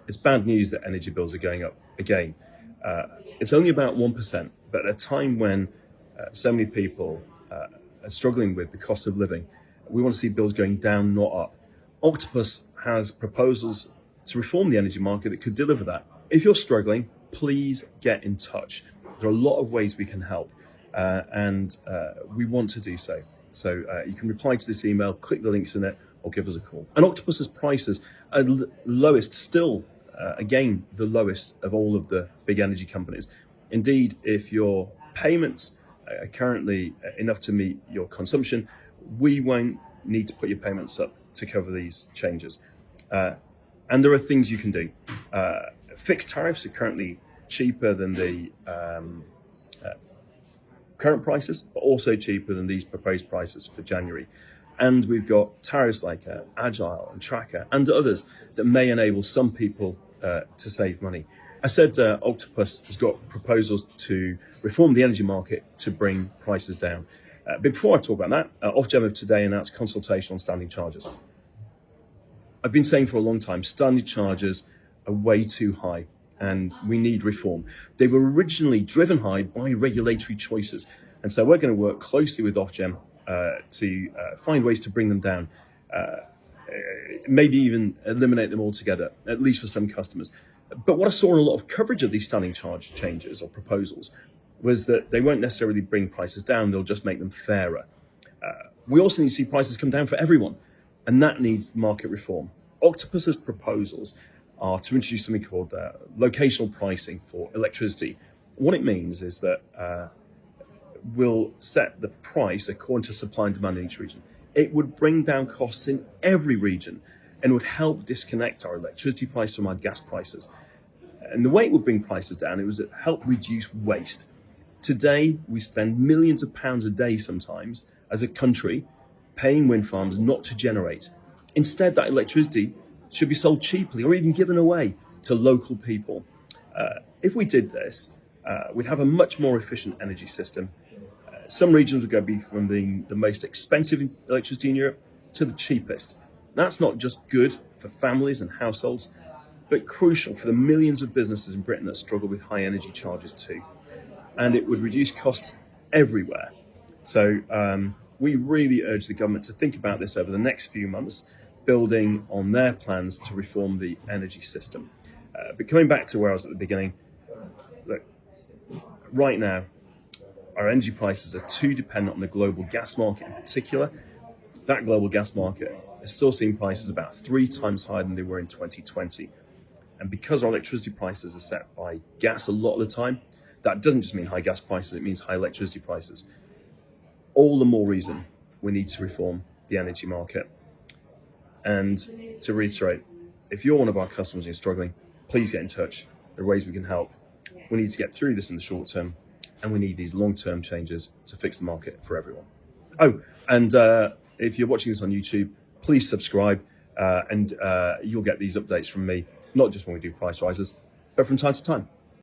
It's bad news that energy bills are going up again. It's only about 1%, but at a time when so many people are struggling with the cost of living, we want to see bills going down, not up. Octopus has proposals to reform the energy market that could deliver that. If you're struggling, please get in touch. There are a lot of ways we can help, and we want to do so. So you can reply to this email, click the links in it, or give us a call. And Octopus's prices are lowest still, again, the lowest of all of the big energy companies. Indeed, if your payments are currently enough to meet your consumption, we won't need to put your payments up to cover these changes. And there are things you can do. Fixed tariffs are currently cheaper than the current prices, but also cheaper than these proposed prices for January. And we've got tariffs like Agile and Tracker and others that may enable some people to save money. I said Octopus has got proposals to reform the energy market to bring prices down. But before I talk about that, Ofgem have today announced consultation on standing charges. I've been saying for a long time, standing charges are way too high and we need reform. They were originally driven high by regulatory choices. And so we're going to work closely with Ofgem to find ways to bring them down, maybe even eliminate them altogether, at least for some customers. But what I saw in a lot of coverage of these standing charge changes or proposals was that they won't necessarily bring prices down, they'll just make them fairer. We also need to see prices come down for everyone, and that needs market reform. Octopus's proposals are to introduce something called locational pricing for electricity. What it means is that we'll set the price according to supply and demand in each region. It would bring down costs in every region and would help disconnect our electricity price from our gas prices. And the way it would bring prices down, it was to help reduce waste. Today, we spend millions of pounds a day sometimes as a country paying wind farms not to generate. Instead, that electricity should be sold cheaply or even given away to local people. If we did this, we'd have a much more efficient energy system. Some regions would go be from the most expensive electricity in Europe to the cheapest. That's not just good for families and households, but crucial for the millions of businesses in Britain that struggle with high energy charges too. And it would reduce costs everywhere. So we really urge the government to think about this over the next few months, building on their plans to reform the energy system. But coming back to where I was at the beginning, look, right now, our energy prices are too dependent on the global gas market in particular. That global gas market is still seeing prices about 3 times higher than they were in 2020. And because our electricity prices are set by gas a lot of the time, that doesn't just mean high gas prices, it means high electricity prices. All the more reason we need to reform the energy market. And to reiterate, if you're one of our customers and you're struggling, please get in touch. There are ways we can help. We need to get through this in the short term, and we need these long-term changes to fix the market for everyone. Oh, and if you're watching this on YouTube, please subscribe, and you'll get these updates from me, not just when we do price rises, but from time to time.